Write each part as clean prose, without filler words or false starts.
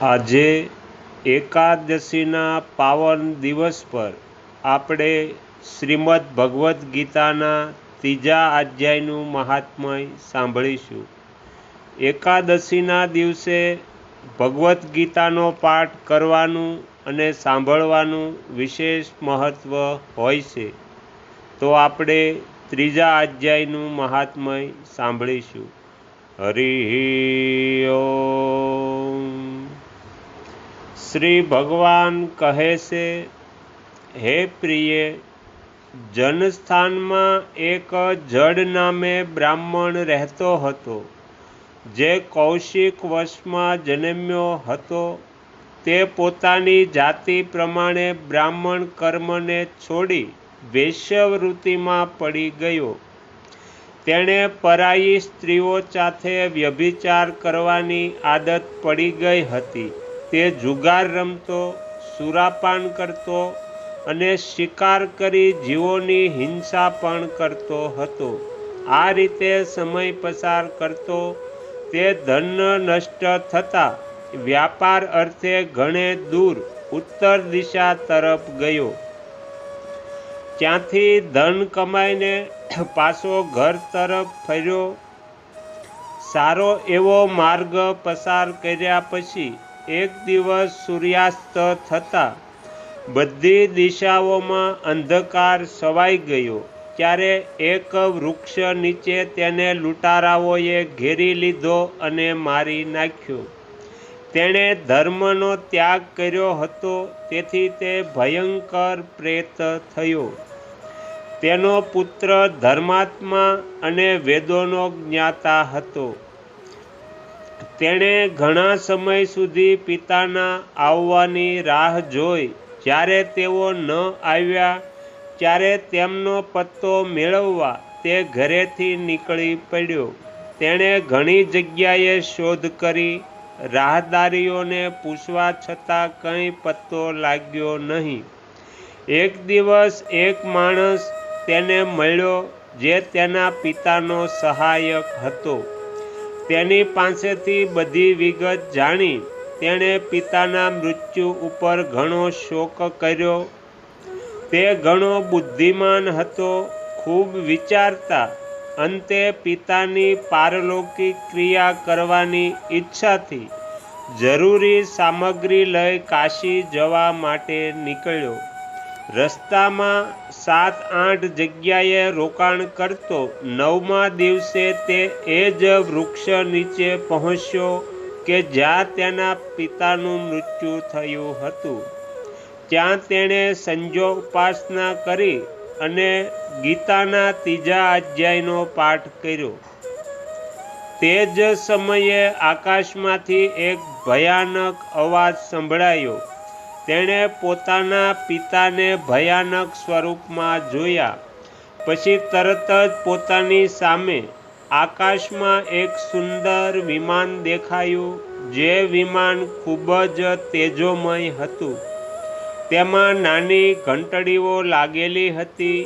આજે એકાદશીના પાવન દિવસ પર આપણે શ્રીમદ્ ભગવદ્ ગીતાના ત્રીજા અધ્યાયનું મહાત્મય સાંભળીશું. એકાદશીના દિવસે ભગવદ્ ગીતાનો પાઠ કરવાનું અને સાંભળવાનું વિશેષ મહત્ત્વ હોય છે. તો આપણે ત્રીજા અધ્યાયનું મહાત્મય સાંભળીશું. હરિ ઓમ. શ્રી ભગવાન કહે છે, હે પ્રિય, જનસ્થાનમાં એક જડ નામે બ્રાહ્મણ રહેતો હતો, જે કૌશિક વંશમાં જન્મ્યો હતો. તે પોતાની જાતિ પ્રમાણે બ્રાહ્મણ કર્મને છોડી વેશ્યાવૃત્તિમાં પડી ગયો. તેણે પરાઈ સ્ત્રીઓ સાથે વ્યભિચાર કરવાની આદત પડી ગઈ હતી. તે જુગાર રમતો, સુરાપાન કરતો અને શિકાર કરી જીવોની હિંસા પણ કરતો હતો. આ રીતે સમય પસાર કરતો તે ધન નષ્ટ થતાં વ્યાપાર અર્થે ઘણે દૂર ઉત્તર દિશા તરફ ગયો. ત્યાંથી ધન કમાઈને પાછો ઘર તરફ ફર્યો. સારો એવો માર્ગ પસાર કર્યા પછી એક દિવસ સૂર્યાસ્ત થતાં બધી દિશાઓમાં અંધકાર છવાઈ ગયો. ત્યારે એક વૃક્ષ નીચે તેને લૂંટારાઓએ ઘેરી લીધો અને મારી નાખ્યો. તેણે ધર્મનો ત્યાગ કર્યો હતો, તેથી તે ભયંકર પ્રેત થયો. તેનો પુત્ર ધર્માત્મા અને વેદોનો જ્ઞાતા હતો. તેણે ઘણા સમય સુધી પિતાના આવવાની રાહ જોઈ. જ્યારે તેઓ ન આવ્યા ત્યારે તેમનો પત્તો મેળવવા તે ઘરેથી નીકળી પડ્યો. તેણે ઘણી જગ્યાએ શોધ કરી, રાહદારીઓને પૂછવા છતાં કંઈ પત્તો લાગ્યો નહીં. એક દિવસ એક માણસ તેને મળ્યો, જે તેના પિતાનો સહાયક હતો. તેની પાસેથી બધી વિગત જાણી તેણે પિતાના મૃત્યુ ઉપર ઘણો શોક કર્યો. તે ઘણો બુદ્ધિમાન હતો. ખૂબ વિચારતા અંતે પિતાની પારલૌકિક ક્રિયા કરવાની ઈચ્છાથી જરૂરી સામગ્રી લઈ કાશી જવા માટે નીકળ્યો. રસ્તામાં 7-8 જગ્યાએ રોકાણ કરતો 9મા દિવસે તે એ જ વૃક્ષ નીચે પહોંચ્યો કે જ્યાં તેના પિતાનું મૃત્યુ થયું હતું. ત્યાં તેણે સંજોપાસના કરી અને ગીતાના ત્રીજા અધ્યાયનો પાઠ કર્યો. તે જ સમયે આકાશમાંથી એક ભયાનક અવાજ સંભળાયો. તેણે પોતાના પિતાને ભયાનક સ્વરૂપમાં જોયા. પછી તરત જ પોતાની સામે આકાશમાં એક સુંદર વિમાન દેખાયું. જે વિમાન ખૂબ જ તેજોમય હતું. તેમાં નાની ઘંટડીઓ લાગેલી હતી.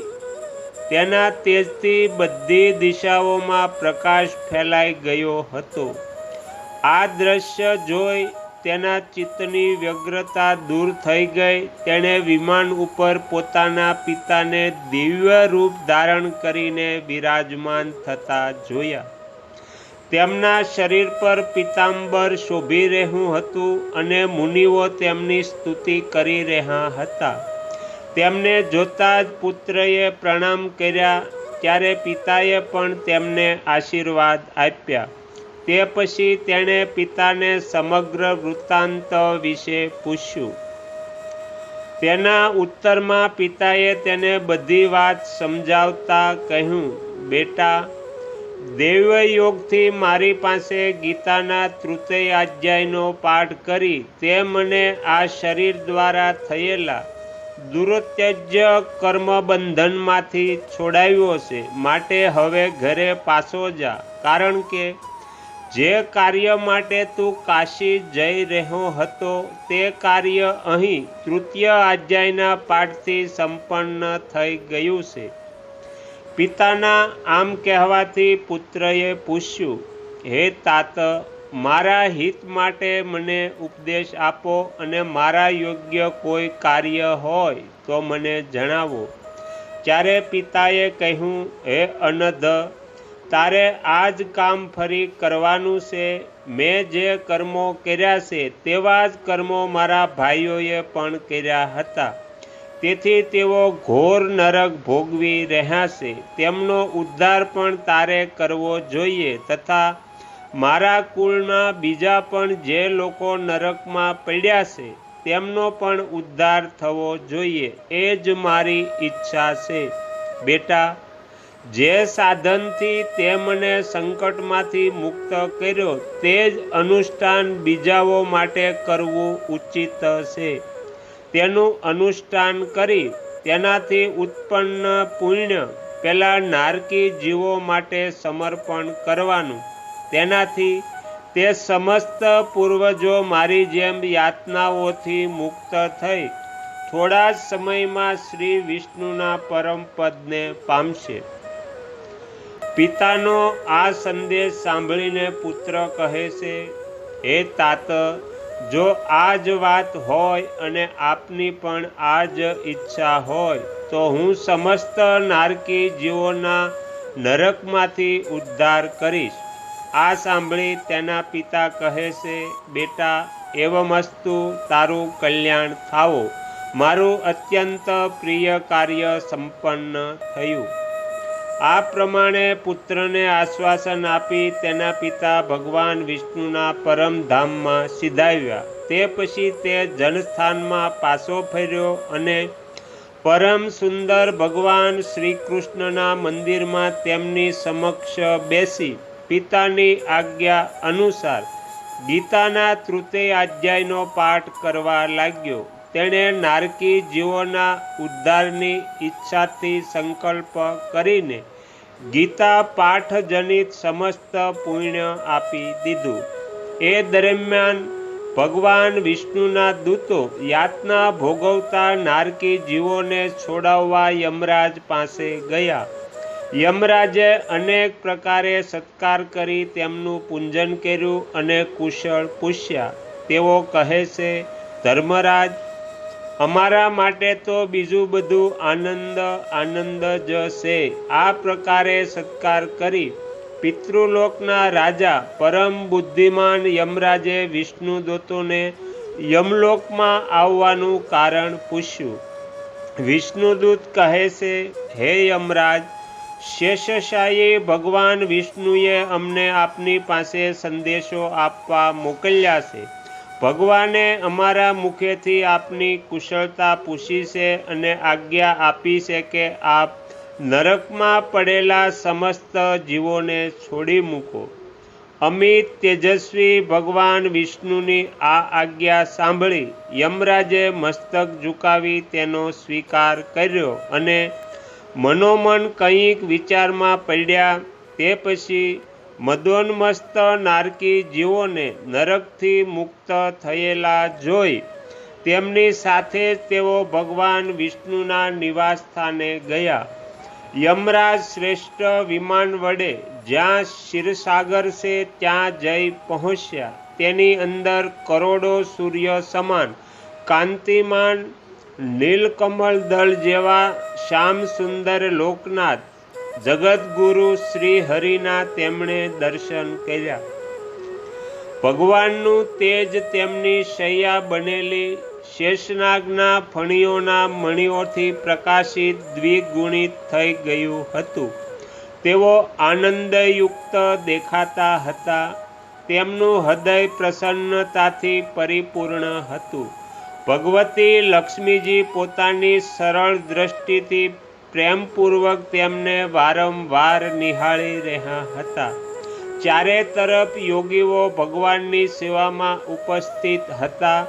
તેના તેજથી બધી દિશાઓમાં પ્રકાશ ફેલાઈ ગયો હતો. આ દ્રશ્ય જોઈ તેના ચિત્તની વ્યગ્રતા દૂર થઈ ગઈ. તેણે વિમાન ઉપર પોતાના પિતાને દિવ્ય રૂપ ધારણ કરીને બિરાજમાન થતા જોયા. તેમના શરીર પર પીતાંબર શોભી રહ્યું હતું અને મુનિઓ તેમની સ્તુતિ કરી રહ્યા હતા. તેમને જોતા જ પુત્રએ પ્રણામ કર્યા. ત્યારે પિતાએ પણ તેમને આશીર્વાદ આપ્યા. તે પછી તેણે પિતાને સમગ્ર વૃત્તાંત વિશે પૂછ્યું. તેના ઉત્તરમાં પિતાએ તેને બધી વાત સમજાવતા કહ્યું, બેટા, દૈવયોગથી મારી પાસે ગીતાના તૃતીય અધ્યાયનો પાઠ કરી તે મને આ શરીર દ્વારા થયેલા દુરત્યજ્ય કર્મબંધનમાંથી છોડાવ્યો છે. માટે હવે ઘરે પાછો જા, કારણ કે જે કાર્ય માટે તું કાશી જઈ રહ્યો હતો તે કાર્ય અહીં તૃતીય અધ્યાયના પાઠથી સંપન્ન થઈ ગયું છે. પિતાના આમ કહેવાથી પુત્રએ પૂછ્યું, હે તાત, મારા હિત માટે મને ઉપદેશ આપો અને મારા યોગ્ય કોઈ કાર્ય હોય તો મને જણાવો. ત્યારે પિતાએ કહ્યું, હે અનધ, તારે આ જ કામ ફરી કરવાનું છે. મેં જે કર્મો કર્યા છે તેવા જ કર્મો મારા ભાઈઓએ પણ કર્યા હતા. તેથી તેઓ ઘોર નરક ભોગવી રહ્યા છે. તેમનો ઉદ્ધાર પણ તારે કરવો જોઈએ તથા મારા કુળના બીજા પણ જે લોકો નરકમાં પડ્યા છે તેમનો પણ ઉદ્ધાર થવો જોઈએ. એ જ મારી ઈચ્છા છે. બેટા, જે સાધનથી તે મને સંકટમાંથી મુક્ત કર્યો તે જ અનુષ્ઠાન બીજાઓ માટે કરવું ઉચિત છે. તેનું અનુષ્ઠાન કરી તેનાથી ઉત્પન્ન પુણ્ય પેલા નારકી જીવો માટે સમર્પણ કરવાનું. તેનાથી તે સમસ્ત પૂર્વજો મારી જેમ યાતનાઓથી મુક્ત થઈ થોડા જ સમયમાં શ્રી વિષ્ણુના પરમ પદને પામશે. પિતાનો આ સંદેશ સાંભળીને પુત્ર કહે છે, હે તાત, જો આ જ વાત હોય અને આપની પણ આ જ ઈચ્છા હોય તો હું સમસ્ત નારકી જીવોના નરકમાંથી ઉદ્ધાર કરીશ. આ સાંભળી તેના પિતા કહે છે, બેટા, એવમસ્તુ, તારું કલ્યાણ થાવો. મારું અત્યંત પ્રિય કાર્ય સંપન્ન થયું. આ પ્રમાણે પુત્રને આશ્વાસન આપી તેના પિતા ભગવાન વિષ્ણુના પરમધામમાં સિધાવ્યા. તે પછી તે જનસ્થાનમાં પાછો ફર્યો અને પરમ સુંદર ભગવાન શ્રી કૃષ્ણના મંદિરમાં તેમની સમક્ષ બેસી પિતાની આજ્ઞા અનુસાર ગીતાના તૃતીય અધ્યાયનો પાઠ કરવા લાગ્યો. તેણે નારકી જીવોના ઉદ્ધારની ઈચ્છાથી સંકલ્પ કરીને ગીતા પાઠજનિત સમસ્ત પુણ્ય આપી દીધું. એ દરમિયાન ભગવાન વિષ્ણુના દૂતો યાતના ભોગવતા નારકી જીવોને છોડાવવા યમરાજ પાસે ગયા. યમરાજે અનેક પ્રકારે સત્કાર કરી તેમનું પૂજન કર્યું અને કુશળ પૂછ્યા. તેઓ કહે છે, ધર્મરાજ, અમારા માટે તો બીજું બધું આનંદ જ છે. આ પ્રકારે સત્કાર કરી પિતૃલોકના રાજા પરમ બુદ્ધિમાન યમરાજે વિષ્ણુદૂતોને યમલોકમાં આવવાનું કારણ પૂછ્યું. વિષ્ણુદૂત કહે છે, હે યમરાજ, શેષશાયી ભગવાન વિષ્ણુએ અમને આપની પાસે સંદેશો આપવા મોકલ્યા છે. ભગવાને અમારા મુખેથી આપની કુશળતા પૂછી છે અને આજ્ઞા આપી છે કે આપ નરકમાં પડેલા સમસ્ત જીવોને છોડી મૂકો. અમિત તેજસ્વી ભગવાન વિષ્ણુની આ આજ્ઞા સાંભળી યમરાજે મસ્તક ઝુકાવી તેનો સ્વીકાર કર્યો અને મનોમન કંઈક વિચારમાં પડ્યા. તે પછી મદોન્મસ્ત નારકી જીવોને નરકથી મુક્ત થયેલા જોઈ તેમની સાથે જ તેઓ ભગવાન વિષ્ણુના નિવાસ સ્થાને ગયા. યમરાજ શ્રેષ્ઠ વિમાન વડે જ્યાં ક્ષીરસાગર છે ત્યાં જઈ પહોંચ્યા. તેની અંદર કરોડો સૂર્ય સમાન કાંતિમાન નીલકમળ દળ જેવા શ્યામ સુંદર લોકનાથ જગતગુરુ શ્રી હરિના તેમણે દર્શન કર્યા. ભગવાનનું તેજ તેમની શૈયા બનેલી શેષનાગના ફણીઓના મણીઓથી પ્રકાશિત દ્વિગુણિત થઈ ગયું હતું. તેઓ આનંદયુક્ત દેખાતા હતા. તેમનું હૃદય પ્રસન્નતાથી પરિપૂર્ણ હતું. ભગવતી લક્ષ્મીજી પોતાની સરળ દ્રષ્ટિથી પ્રેમપૂર્વક તેમને વારંવાર નિહાળી રહ્યા હતા. ચારે તરફ યોગીઓ ભગવાનની સેવામાં ઉપસ્થિત હતા.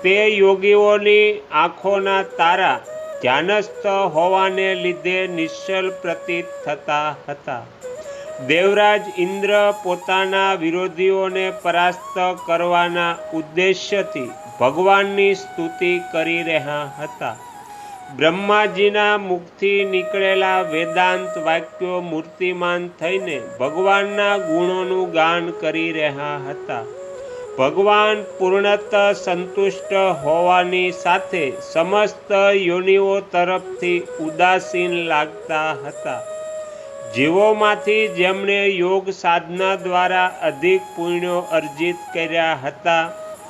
તે યોગીઓની આંખોના તારા ધ્યાનસ્થ હોવાને લીધે નિશ્ચલ પ્રતીત થતા હતા. દેવરાજ ઇન્દ્ર પોતાના વિરોધીઓને પરાસ્ત કરવાના ઉદ્દેશ્યથી ભગવાનની સ્તુતિ કરી રહ્યા હતા. બ્રહ્માજીના મુખથી નીકળેલા વેદાંત વાક્યો મૂર્તિમાન થઈને ભગવાનના ગુણોનું ગાન કરી રહ્યા હતા. ભગવાન પૂર્ણતઃ સંતુષ્ટ હોવાની સાથે સમસ્ત યોનિઓ તરફથી ઉદાસીન લાગતા હતા. જીવોમાંથી જેમણે યોગ સાધના દ્વારા અધિક પુણ્યો અર્જિત કર્યા હતા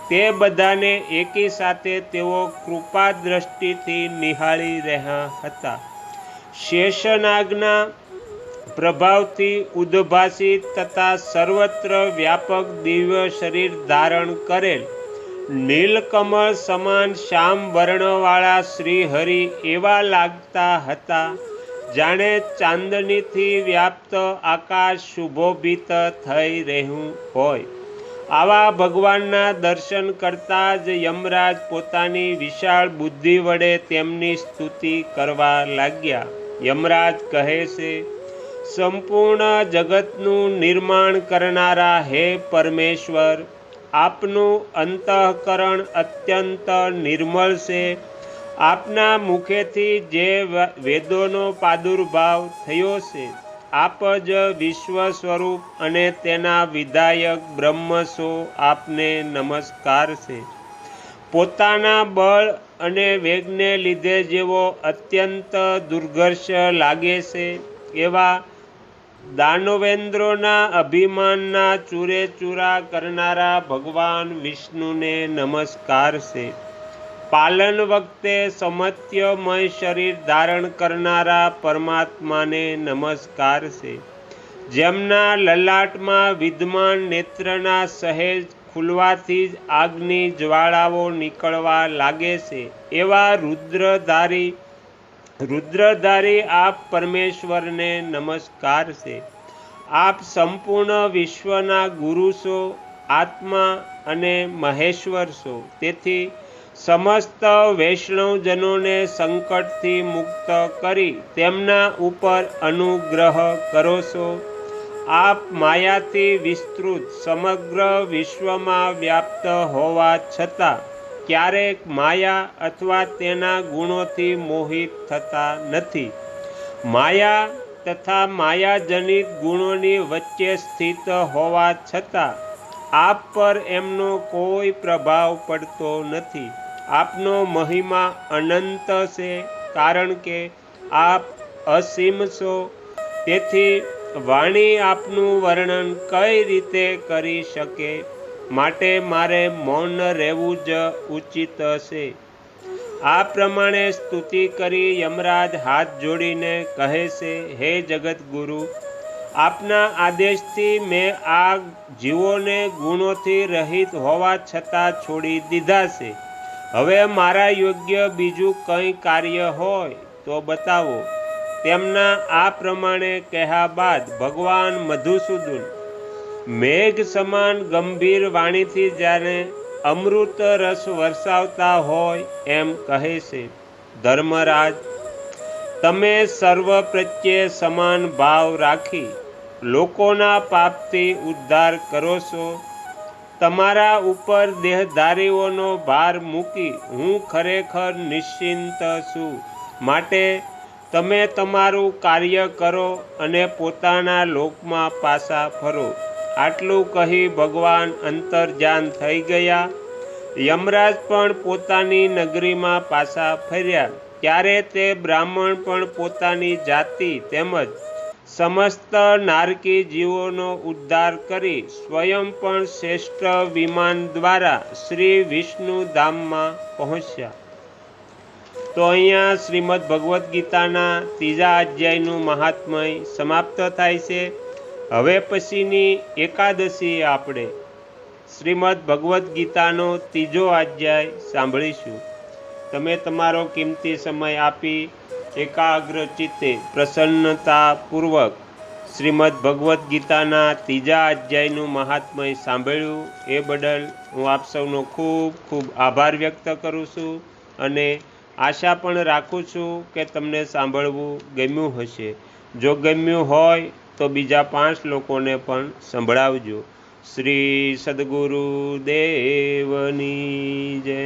તે બધાને એકી સાથે તેઓ કૃપા દ્રષ્ટિથી નિહાળી રહ્યા હતા. શેષનાગના પ્રભાવથી ઉદ્ભાસિત તથા સર્વત્ર વ્યાપક દિવ્ય શરીર ધારણ કરેલ નીલકમળ સમાન શ્યામ વર્ણવાળા શ્રીહરિ એવા લાગતા હતા જાણે ચાંદનીથી વ્યાપ્ત આકાશ શુભોભિત થઈ રહ્યું હોય. આવા ભગવાનના દર્શન કરતા જ યમરાજ પોતાની વિશાળ બુદ્ધિ વડે તેમની સ્તુતિ કરવા લાગ્યા. યમરાજ કહે છે, સંપૂર્ણ જગતનું નિર્માણ કરનારા હે પરમેશ્વર, આપનું અંતઃકરણ અત્યંત નિર્મળ છે. આપના મુખેથી જે વેદોનો પ્રાદુર્ભાવ થયો છે, આપ જ વિશ્વ સ્વરૂપ અને તેના વિધાયક બ્રહ્મ છો. આપને નમસ્કાર છે. પોતાના બળ અને વેગને લીધે જેવો અત્યંત દુર્ઘર્ષ લાગે છે એવા દાનવેન્દ્રોના અભિમાનના ચૂરે ચૂરા કરનારા ભગવાન વિષ્ણુને નમસ્કાર છે. પાલન વખતે સમત્યમય શરીર ધારણ કરનારા પરમાત્માને નમસ્કાર છે. જેમના લલાટમાં વિદ્યમાન નેત્રના સહેજ ખુલવાથી જ આગની જ્વાળાઓ નીકળવા લાગે છે એવા રુદ્રધારી આપ પરમેશ્વરને નમસ્કાર છે. આપ સંપૂર્ણ વિશ્વના ગુરુ છો, આત્મા અને મહેશ્વર છો. તેથી સમસ્ત વૈષ્ણવજનોને સંકટથી મુક્ત કરી તેમના ઉપર અનુગ્રહ કરો છો. આપ માયાથી વિસ્તૃત સમગ્ર વિશ્વમાં વ્યાપ્ત હોવા છતાં ક્યારેક માયા અથવા તેના ગુણોથી મોહિત થતા નથી. માયા તથા માયાજનિત ગુણોની વચ્ચે સ્થિત હોવા છતાં આપ પર એમનો કોઈ પ્રભાવ પડતો નથી. આપનો મહિમા અનંત છે, કારણ કે આપ અસીમ છો. તેથી વાણી આપનું વર્ણન કઈ રીતે કરી શકે, માટે મારે મૌન રહેવું જ ઉચિત છે. આ પ્રમાણે સ્તુતિ કરી યમરાજ હાથ જોડીને કહે છે, હે જગતગુરુ, આપના આદેશથી મેં આ જીવોને ગુણોથી રહિત હોવા છતાં છોડી દીધા છે. હવે મારા યોગ્ય બીજું કંઈ કાર્ય હોય તો બતાવો. તેમના આ પ્રમાણે કહ્યા બાદ ભગવાન મધુસૂદન મેઘ સમાન ગંભીર વાણીથી જ્યારે અમૃત રસ વરસાવતા હોય એમ કહે છે, ધર્મરાજ, તમે સર્વ પ્રત્યે સમાન ભાવ રાખી લોકોના પાપથી ઉદ્ધાર કરો છો. તમારા ઉપર દેહધારીઓનો ભાર મૂકી હું ખરેખર નિશ્ચિંત છું. માટે તમે તમારું કાર્ય કરો અને પોતાના લોકમાં પાછા ફરો. આટલું કહી ભગવાન અંતર્ધ્યાન થઈ ગયા. યમરાજ પણ પોતાની નગરીમાં પાછા ફર્યા. ત્યારે તે બ્રાહ્મણ પણ પોતાની જાતિ તેમજ સમસ્ત નારકી જીવોનો ઉદ્ધાર કરી સ્વયં પણ શ્રેષ્ઠ વિમાન દ્વારા શ્રી વિષ્ણુ ધામમાં પહોંચ્યા. તો અહીંયા શ્રીમદ ભગવદ્ ગીતાના 3જા અધ્યાયનું મહાત્મય સમાપ્ત થાય છે. હવે પછીની એકાદશી આપણે શ્રીમદ ભગવદ્ ગીતાનો 3જો અધ્યાય સાંભળીશું. તમે તમારો કિંમતી સમય આપી એકાગ્ર ચિત્તે પ્રસન્નતાપૂર્વક શ્રીમદ ભગવદ્ ગીતાના 3જા અધ્યાયનું મહાત્મય સાંભળ્યું એ બદલ હું આપ સૌનો ખૂબ ખૂબ આભાર વ્યક્ત કરું છું અને આશા પણ રાખું છું કે તમને સાંભળવું ગમ્યું હશે. જો ગમ્યું હોય તો બીજા 5 લોકોને પણ સંભળાવજો. શ્રી સદગુરુ દેવની જય.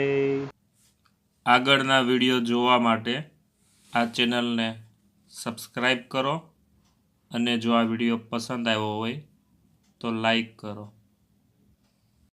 આગળના વિડીયો જોવા માટે આ ચેનલને સબસ્ક્રાઈબ કરો અને જો આ વિડીયો પસંદ આવ્યો હોય તો લાઈક કરો.